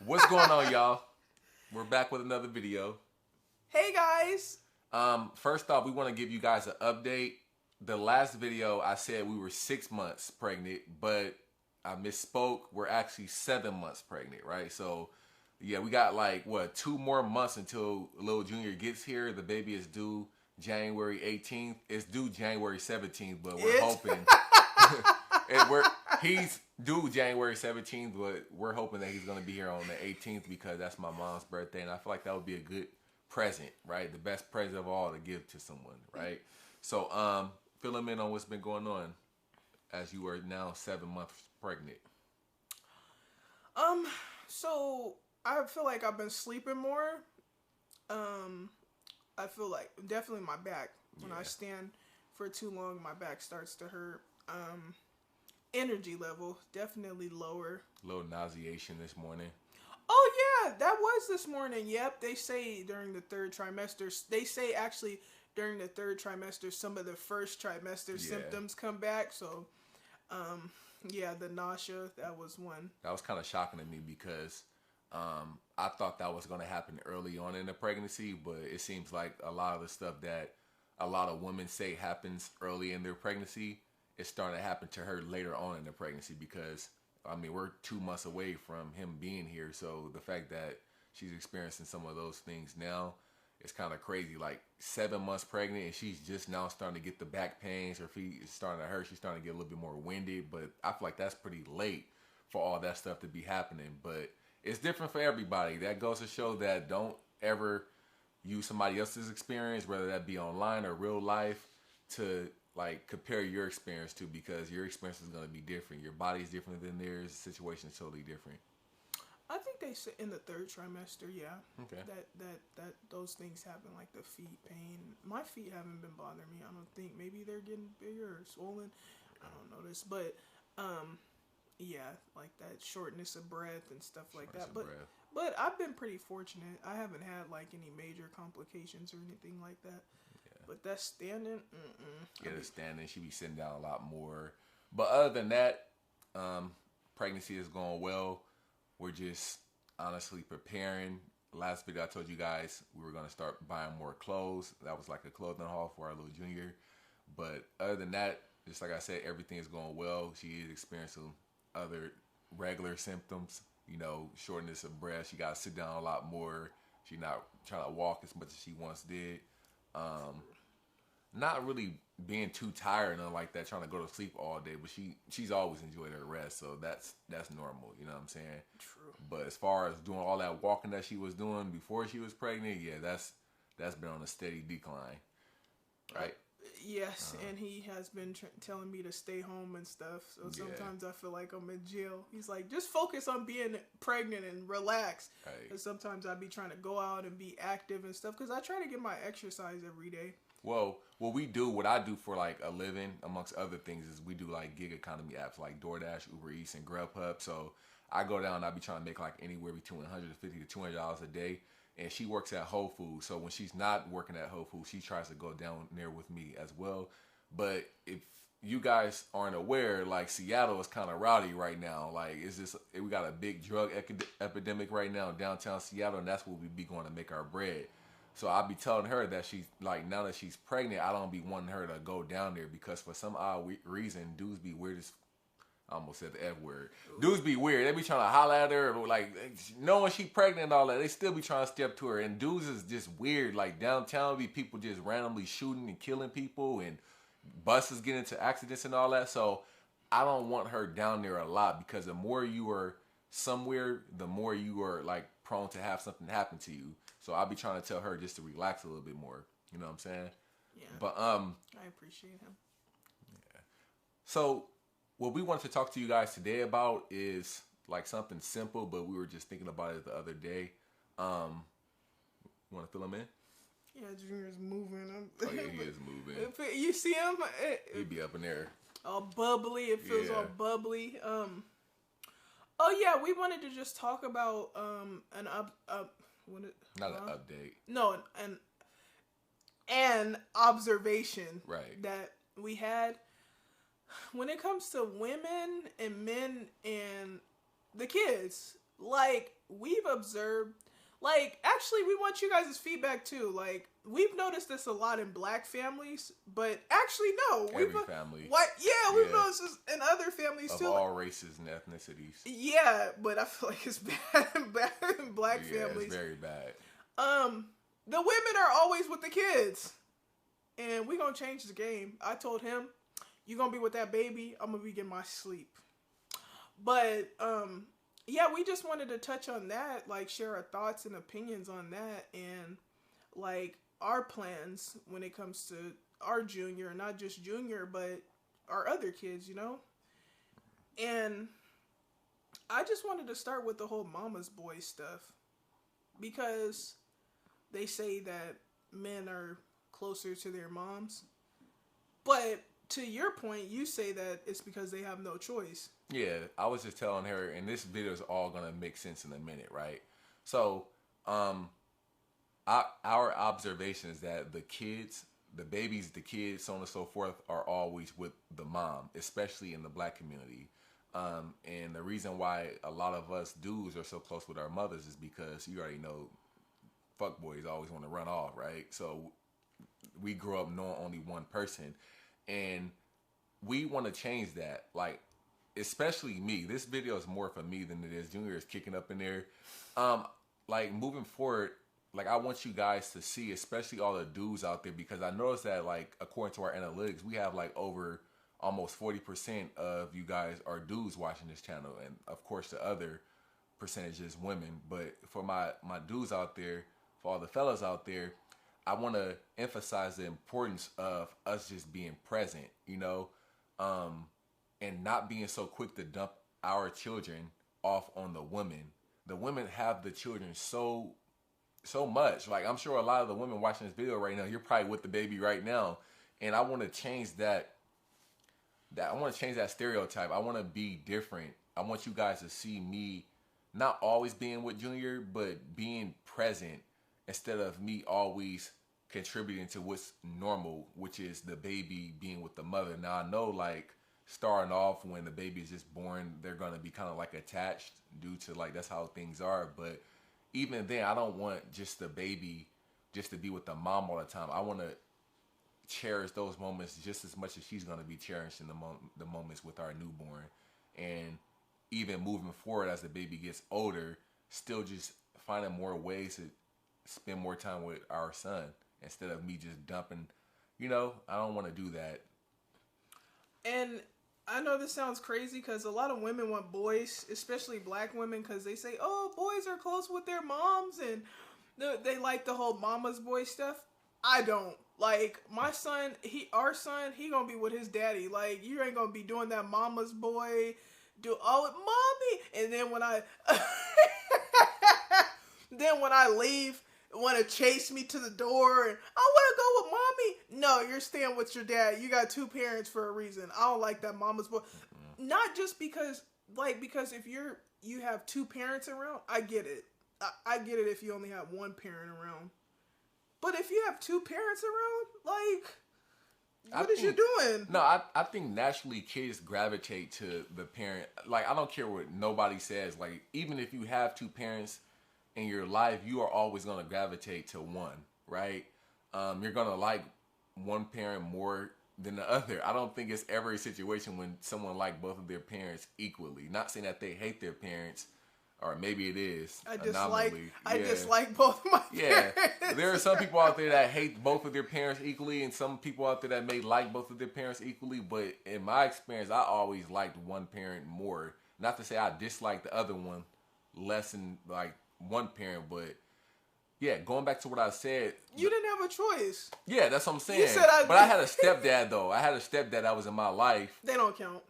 What's going on, y'all? We're back with another video. Hey guys. First off, we want to give you guys an update. The last video, I said we were 6 months pregnant, but I misspoke. We're actually 7 months pregnant, right? So, yeah, we got like, 2 more months until little Junior gets here. The baby is due January 18th. It's due January 17th, but we're hoping... he's due January 17th, but we're hoping that he's going to be here on the 18th because that's my mom's birthday, and I feel like that would be a good present, right? The best present of all to give to someone, right? So, fill them in on what's been going on as you are now 7 months pregnant. So I feel like I've been sleeping more. I feel like definitely my back. When I stand for too long, my back starts to hurt. Energy level definitely lower. A little nauseation this morning. Oh yeah, that was this morning. Yep, they say during the third trimester. They say actually during the third trimester, some of the first trimester symptoms come back. So, yeah, the nausea, that was one. That was kind of shocking to me because I thought that was going to happen early on in the pregnancy, but it seems like a lot of the stuff that a lot of women say happens early in their pregnancy, it's starting to happen to her later on in the pregnancy because, I mean, we're 2 months away from him being here. So the fact that she's experiencing some of those things now, it's kind of crazy. Like 7 months pregnant and she's just now starting to get the back pains. Her feet is starting to hurt. She's starting to get a little bit more winded. But I feel like that's pretty late for all that stuff to be happening. But it's different for everybody. That goes to show that don't ever use somebody else's experience, whether that be online or real life, to like compare your experience to, because your experience is going to be different. Your body's different than theirs. The situation is totally different. I think they said in the third trimester, yeah. Okay. That those things happen, like the feet pain. My feet haven't been bothering me. I don't think. Maybe they're getting bigger or swollen. I don't notice, but yeah, like that shortness of breath and stuff like that. But I've been pretty fortunate. I haven't had like any major complications or anything like that. But that's standing. Yeah, the standing. She be sitting down a lot more. But other than that, pregnancy is going well. We're just honestly preparing. Last video I told you guys we were going to start buying more clothes. That was like a clothing haul for our little Junior. But other than that, just like I said, everything is going well. She is experiencing other regular symptoms. You know, shortness of breath. She got to sit down a lot more. She's not trying to walk as much as she once did. Not really being too tired or nothing like that, trying to go to sleep all day, but she's always enjoyed her rest, so that's normal, you know what I'm saying? True. But as far as doing all that walking that she was doing before she was pregnant, yeah, that's been on a steady decline, right? Yes, and he has been telling me to stay home and stuff, so sometimes I feel like I'm in jail. He's like, just focus on being pregnant and relax. Right. And sometimes I be trying to go out and be active and stuff, because I try to get my exercise every day. Well, what I do for like a living, amongst other things, is we do like gig economy apps like DoorDash, Uber Eats, and Grubhub. So I go down and I be trying to make like anywhere between $150 to $200 a day. And she works at Whole Foods. So when she's not working at Whole Foods, she tries to go down there with me as well. But if you guys aren't aware, like Seattle is kind of rowdy right now. Like we got a big drug epidemic right now in downtown Seattle, and that's where we be going to make our bread. So I'll be telling her that she's like, now that she's pregnant, I don't be wanting her to go down there because for some odd reason, dudes be weird as, I almost said the F word. Dudes be weird. They be trying to holler at her, like knowing she pregnant and all that. They still be trying to step to her. And dudes is just weird. Like downtown be people just randomly shooting and killing people, and buses get into accidents and all that. So I don't want her down there a lot, because the more you are somewhere, the more you are like prone to have something happen to you. So I'll be trying to tell her just to relax a little bit more. You know what I'm saying? Yeah. But I appreciate him. Yeah. So what we wanted to talk to you guys today about is like something simple, but we were just thinking about it the other day. You want to fill him in? Yeah, Junior's moving. Oh yeah, he is moving. You see him? He'd be up in there. All bubbly. It feels all bubbly. Oh yeah, we wanted to just talk about not an update. No, an observation that we had when it comes to women and men and the kids. Like, we've observed, like, actually, we want you guys' feedback too. Like, we've noticed this a lot in black families, but actually, no, Every family. What? Yeah, we've noticed this in other families of too. Of all races and ethnicities. Yeah, but I feel like it's bad in black families. It's very bad. The women are always with the kids, and we gonna change the game. I told him, you gonna be with that baby. I'm gonna be getting my sleep. But yeah, we just wanted to touch on that, like share our thoughts and opinions on that, and like our plans when it comes to our junior, not just junior, but our other kids, you know? And I just wanted to start with the whole mama's boy stuff, because they say that men are closer to their moms. But to your point, you say that it's because they have no choice. Yeah, I was just telling her, and this video is all gonna make sense in a minute, right? So, our observation is that the kids, the babies, the kids, so on and so forth, are always with the mom, especially in the black community. And the reason why a lot of us dudes are so close with our mothers is because you already know, fuckboys always want to run off, right? So we grew up knowing only one person, and we want to change that. Like, especially me. This video is more for me than it is Junior is kicking up in there. Like, moving forward, like, I want you guys to see, especially all the dudes out there, because I noticed that, like, according to our analytics, we have like over almost 40% of you guys are dudes watching this channel, and of course the other percentage is women. But for my dudes out there, for all the fellas out there, I want to emphasize the importance of us just being present, you know, and not being so quick to dump our children off on the women. The women have the children so much. Like, I'm sure a lot of the women watching this video right now, you're probably with the baby right now, and I want to change that. I want to change that stereotype. I want to be different. I want you guys to see me not always being with Junior, but being present instead of me always contributing to what's normal, which is the baby being with the mother. Now, I know, like, starting off when the baby is just born, they're going to be kind of like attached due to, like, that's how things are. But even then, I don't want just the baby just to be with the mom all the time. I want to cherish those moments just as much as she's going to be cherishing the moments with our newborn. And even moving forward as the baby gets older, still just finding more ways to spend more time with our son instead of me just dumping, you know. I don't want to do that. And I know this sounds crazy because a lot of women want boys, especially black women, because they say, oh, boys are close with their moms and they like the whole mama's boy stuff. I don't. Like, my son, our son, he gonna be with his daddy. Like, you ain't gonna be doing that mama's boy, mommy. And then when I leave, want to chase me to the door and I want to go with mommy. No, you're staying with your dad. You got two parents for a reason. I don't like that mama's boy. Mm-hmm. Not just because if you have two parents around, I get it. I get it if you only have one parent around. But if you have two parents around, like, what is you doing? No, I think naturally kids gravitate to the parent. Like, I don't care what nobody says. Like, even if you have two parents in your life, you are always going to gravitate to one, right? You're going to like one parent more than the other. I don't think it's ever a situation when someone like both of their parents equally. Not saying that they hate their parents, or maybe it is. I dislike both of my parents. Yeah, there are some people out there that hate both of their parents equally, and some people out there that may like both of their parents equally. But in my experience, I always liked one parent more. Not to say I dislike the other one less than like one parent, but yeah, going back to what I said, you didn't have a choice. Yeah, that's what I'm saying. You said but I had a stepdad though. I had a stepdad that was in my life. They don't count.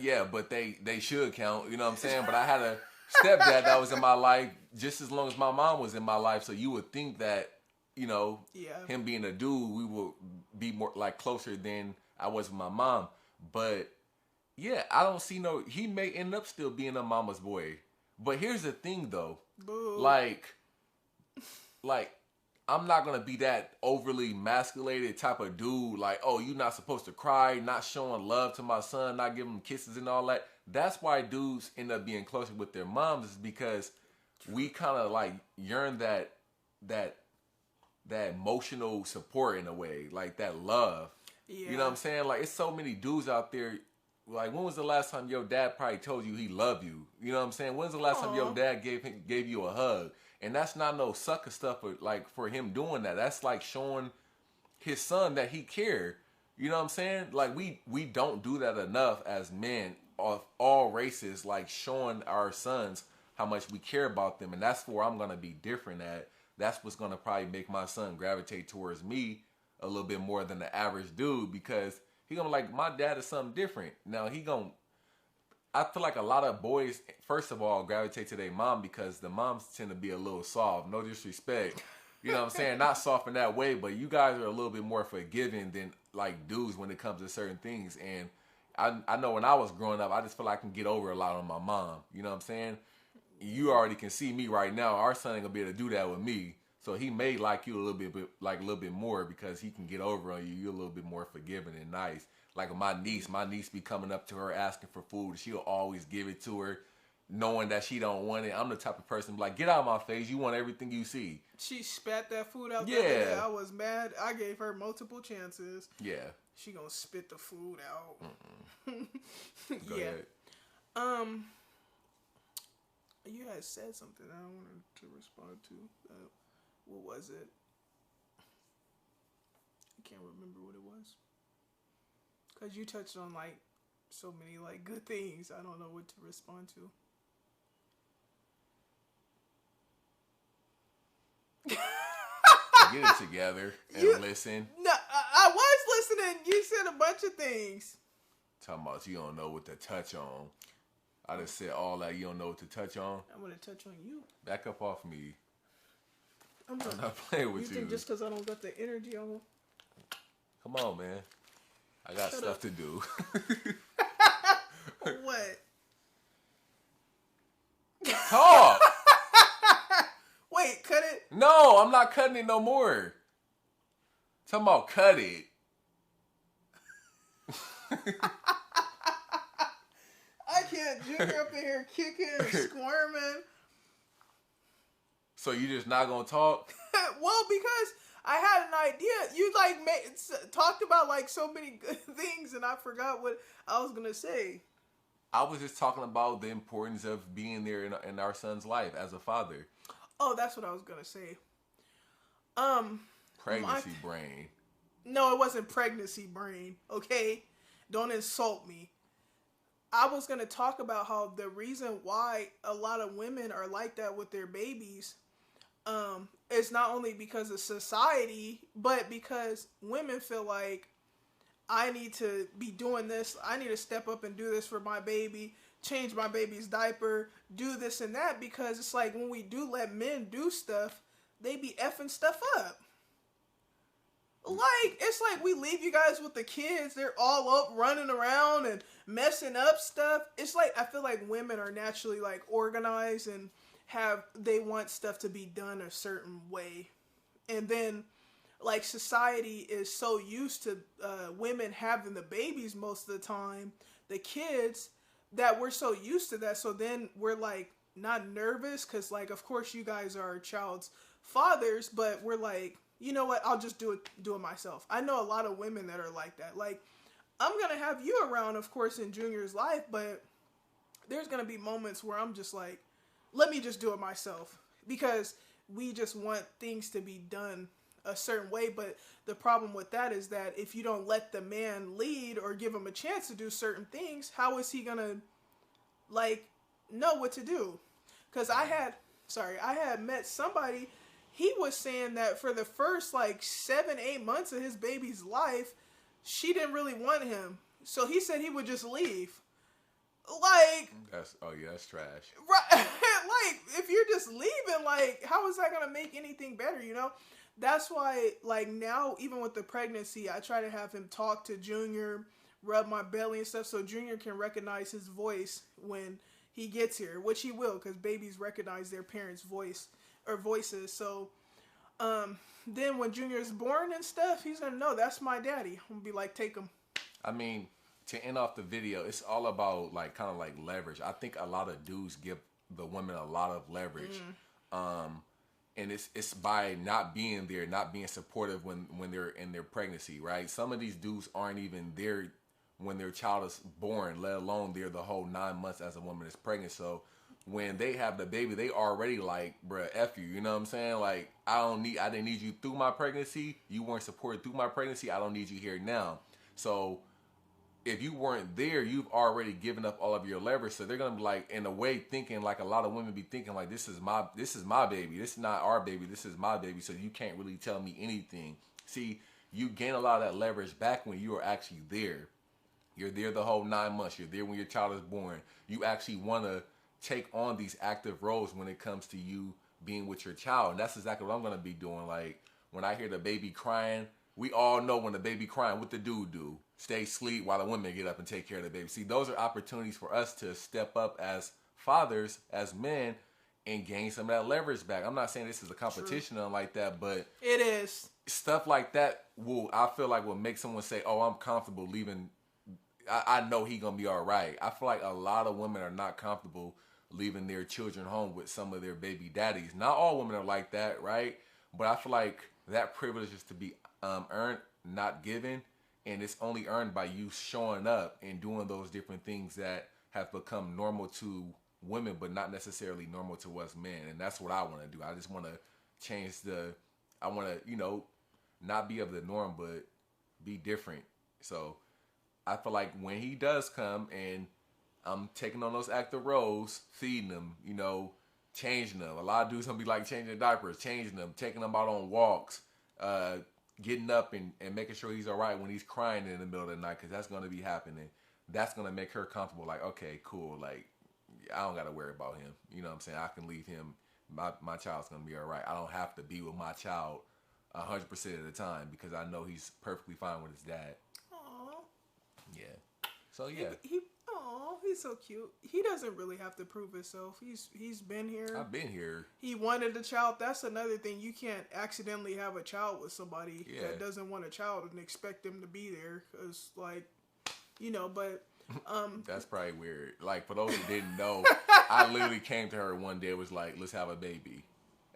Yeah, but they should count. You know what I'm saying? But I had a stepdad that was in my life just as long as my mom was in my life. So you would think that, you know, him being a dude, we would be more like closer than I was with my mom. But yeah, I don't see he may end up still being a mama's boy. But here's the thing though. Boo. Like I'm not gonna be that overly emasculated type of dude. Like, oh, you're not supposed to cry, not showing love to my son, not giving him kisses and all that. That's why dudes end up being closer with their moms, is because we kind of like yearn that that emotional support in a way, like that love. Yeah. You know what I'm saying? Like it's so many dudes out there. Like when was the last time your dad probably told you he loved you? You know what I'm saying? When's the last time your dad gave you a hug? And that's not no sucker stuff for him doing that. That's like showing his son that he cared. You know what I'm saying? Like we don't do that enough as men of all races, like showing our sons how much we care about them. And that's where I'm gonna be different at. That's what's gonna probably make my son gravitate towards me a little bit more than the average dude, because he gonna like, my dad is something different. Now I feel like a lot of boys, first of all, gravitate to their mom because the moms tend to be a little soft. No disrespect. You know what I'm saying? Not soft in that way, but you guys are a little bit more forgiving than like dudes when it comes to certain things. And I know when I was growing up, I just feel like I can get over a lot on my mom. You know what I'm saying? You already can see me right now. Our son ain't gonna be able to do that with me. So he may like you a little bit more because he can get over on you. You're a little bit more forgiving and nice. Like my niece be coming up to her asking for food. She'll always give it to her, knowing that she don't want it. I'm the type of person like, get out of my face. You want everything you see. She spat that food out there. I was mad. I gave her multiple chances. Yeah. She gonna spit the food out. Go ahead. You had said something I wanted to respond to. What was it? I can't remember what it was. Cause you touched on like so many like good things. I don't know what to respond to. Get it together and listen. No, I was listening. You said a bunch of things. Talking about you don't know what to touch on. I just said all that, you don't know what to touch on. I'm gonna touch on you. Back up off me. I'm not playing with you. You think just because I don't got the energy on? Come on, man. I got stuff to do. What? Talk. Wait, cut it? No, I'm not cutting it no more. Talking about cut it. I can't. Junior up in here kicking and squirming. So you just not gonna talk? Well, because I had an idea. You like talked about like so many good things, and I forgot what I was gonna say. I was just talking about the importance of being there in our son's life as a father. Oh, that's what I was gonna say. Pregnancy brain. No, it wasn't pregnancy brain. Okay, don't insult me. I was gonna talk about how the reason why a lot of women are like that with their babies, is not only because of society, but because women feel like, I need to be doing this. I need to step up and do this for my baby, change my baby's diaper, do this and that, because it's like when we do let men do stuff, they be effing stuff up. Like, it's like we leave you guys with the kids. They're all up running around and messing up stuff. It's like, I feel like women are naturally like organized and they want stuff to be done a certain way. And then like society is so used to women having the babies most of the time, the kids, that we're so used to that. So then we're like not nervous because like, of course you guys are our child's fathers, but we're like, you know what? I'll just do it myself. I know a lot of women that are like that. Like, I'm going to have you around, of course, in Junior's life, but there's going to be moments where I'm just like, let me just do it myself, because we just want things to be done a certain way. But the problem with that is that if you don't let the man lead or give him a chance to do certain things, how is he going to like know what to do? Because I had met somebody. He was saying that for the first like 7-8 months of his baby's life, she didn't really want him. So he said he would just leave. Like, that's trash. Right. Like, if you're just leaving, like, how is that going to make anything better, you know? That's why, like, now, even with the pregnancy, I try to have him talk to Junior, rub my belly and stuff, so Junior can recognize his voice when he gets here, which he will, because babies recognize their parents' voice or voices. So then when Junior's born and stuff, he's gonna know that's my daddy. I'm gonna be like, take him. I mean, to end off the video, it's all about like kind of like leverage. I think a lot of dudes give the women a lot of leverage. And it's by not being there, not being supportive when they're in their pregnancy, right? Some of these dudes aren't even there when their child is born, let alone they're the whole 9 months as a woman is pregnant. So when they have the baby, they already like, bruh, F you, you know what I'm saying? Like, I didn't need you through my pregnancy. You weren't supported through my pregnancy. I don't need you here now. So if you weren't there, you've already given up all of your leverage. So they're gonna be like, in a way, thinking like a lot of women be thinking like, this is my baby. This is not our baby. This is my baby. So you can't really tell me anything. See, you gain a lot of that leverage back when you are actually there. You're there the whole 9 months. You're there when your child is born. You actually want to take on these active roles when it comes to you being with your child. And that's exactly what I'm going to be doing. Like, when I hear the baby crying, we all know when the baby crying, what the dude do? Stay asleep while the women get up and take care of the baby. See, those are opportunities for us to step up as fathers, as men, and gain some of that leverage back. I'm not saying this is a competition or like that, but it is. Stuff like that I feel like will make someone say, oh, I'm comfortable leaving. I know he gonna be all right. I feel like a lot of women are not comfortable leaving their children home with some of their baby daddies. Not all women are like that, right? But I feel like that privilege is to be earned, not given. And it's only earned by you showing up and doing those different things that have become normal to women, but not necessarily normal to us men. And that's what I want to do. I just want to change I want to, not be of the norm, but be different. So I feel like when he does come and I'm taking on those active roles, feeding them, changing them. A lot of dudes gonna be like changing diapers, changing them, taking them out on walks, getting up and making sure he's all right when he's crying in the middle of the night, because that's going to be happening. That's going to make her comfortable. Like, okay, cool. Like, I don't got to worry about him. You know what I'm saying? I can leave him. My child's going to be all right. I don't have to be with my child 100% of the time because I know he's perfectly fine with his dad. Aww. Yeah. So, yeah. He's so cute. He doesn't really have to prove himself. He's been here. I've been here. He wanted a child. That's another thing. You can't accidentally have a child with somebody that doesn't want a child and expect them to be there. Because, but... That's probably weird. Like, for those who didn't know, I literally came to her one day and was like, let's have a baby.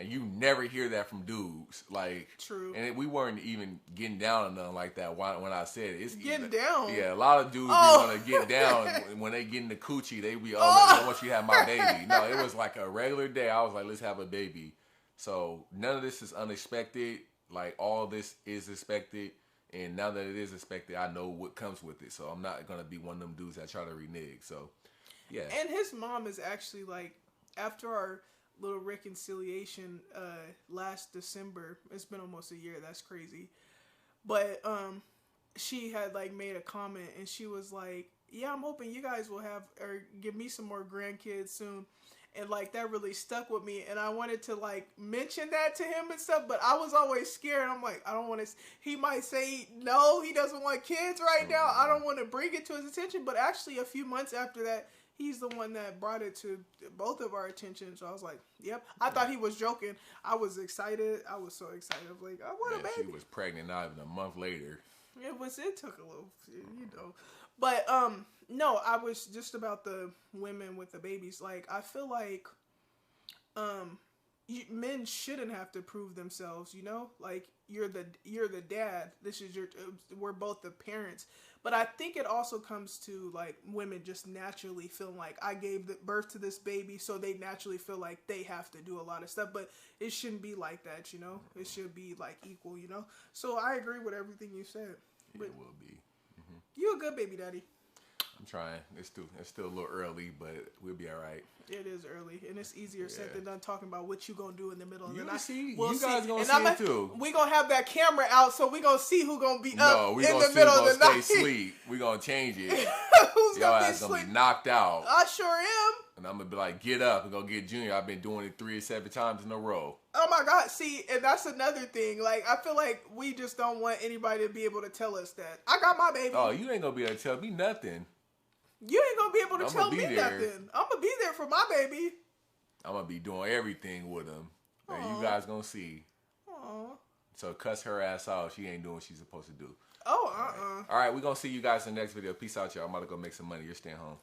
And you never hear that from dudes. Like, true. And we weren't even getting down or nothing like that when I said it. It's getting down. Yeah, a lot of dudes want to get down. When they get in the coochie, they be, I want you to have my baby. No, it was like a regular day. I was like, let's have a baby. So none of this is unexpected. Like, all this is expected. And now that it is expected, I know what comes with it. So I'm not going to be one of them dudes that try to renege. So, yeah. And his mom is actually, like, after our little reconciliation last December, it's been almost a year, that's crazy, but she had like made a comment and she was like, yeah, I'm hoping you guys will have or give me some more grandkids soon. And like that really stuck with me, and I wanted to like mention that to him and stuff, but I was always scared. I'm like, I don't want to, he might say no, he doesn't want kids right now. I don't want to bring it to his attention. But actually a few months after that, he's the one that brought it to both of our attention. So I was like, yep. I thought he was joking. I was excited. I was so excited. I was like, I want a baby. She was pregnant not even a month later. It took a little, But, no, I was just about the women with the babies. Like, I feel like, men shouldn't have to prove themselves, Like, you're the dad. We're both the parents. But I think it also comes to, like, women just naturally feeling like I gave birth to this baby, so they naturally feel like they have to do a lot of stuff. But it shouldn't be like that, It should be, like, equal, So I agree with everything you said. But it will be. Mm-hmm. You a good baby daddy. I'm trying. It's still a little early, but we'll be all right. It is early, and it's easier said than done talking about what you gonna do in the middle of the night. You guys gonna see it too. We gonna have that camera out, so we gonna see who gonna be up we in gonna the middle of the stay night. Asleep. We gonna change it. Who's Your gonna ass be gonna be knocked out. I sure am. And I'm gonna be like, get up and go get Junior. I've been doing it 3 or 7 times in a row. Oh my God! See, and that's another thing. Like, I feel like we just don't want anybody to be able to tell us that I got my baby. Oh, you ain't gonna be able to tell me nothing. You ain't gonna be able to tell me nothing. I'm gonna be there for my baby. I'm gonna be doing everything with him. And you guys gonna see. Aww. So cuss her ass out. She ain't doing what she's supposed to do. Oh, All right, we're gonna see you guys in the next video. Peace out, y'all. I'm about to go make some money. You're staying home.